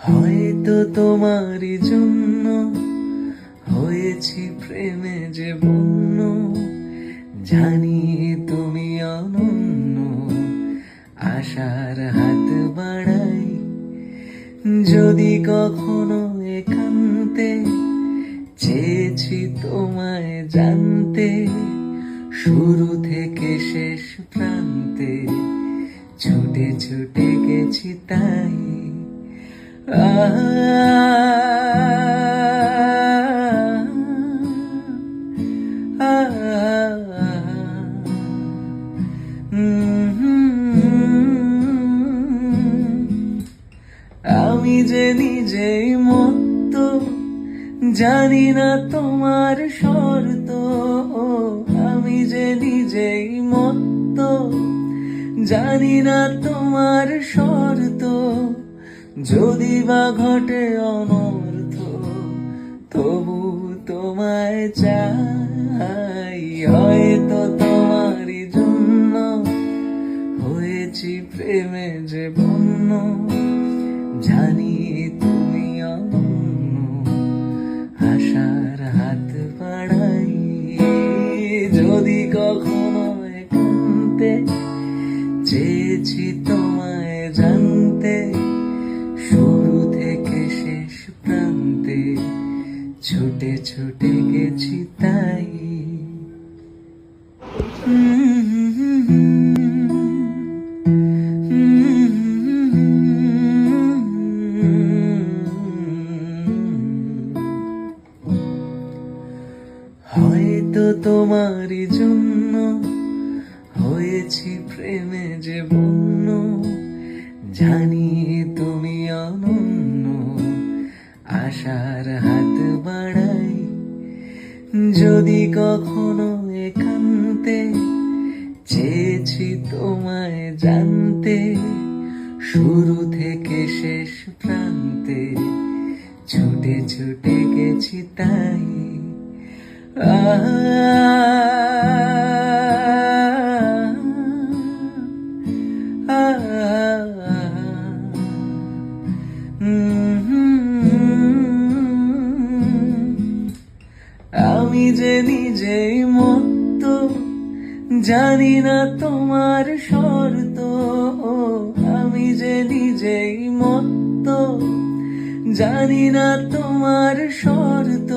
হয়তো তোমারই জন্য হয়েছি প্রেমে যে বন্য, জানি তুমি অনন্য, আশার হাত বাড়াই। যদি কখনো একান্তে চেয়েছি তোমায় জানতে, শুরু থেকে শেষ প্রান্তে ছুটে ছুটে গেছি তাই। আমি যে নিজেই মত্ত, জানি না তোমার শর্ত। আমি যে নিজেই মত্ত, জানি না তোমার শর্ত। যদি বা ঘটে অনর্থ, তবু তোমায় চাই। হয়তো তোমারই জন্য হয়েছি প্রেমে যে বন্য, জানি তুমি অনন্য, আশার হাত বাড়াই। যদি কখনো একান্তে চেয়েছি তোমায় জানতে, শুরু থেকে শেষ প্রান্তে ছুটে ছুটে গেছি তাই। হয়তো তোমারই জন্য হয়েছি প্রেমে যে বন্য, জানি তুমি অনন্য, আশার হাত বাড়াই। যদি কখনো একান্তে চেয়েছি তোমায় জানতে, শুরু থেকে শেষ প্রান্তে ছুটে ছুটে গেছি তাই। আমি যে নিজেই মত্ত, জানি না তোমার শর্ত। আমি যে নিজেই মত্ত, জানি না তোমার শর্ত।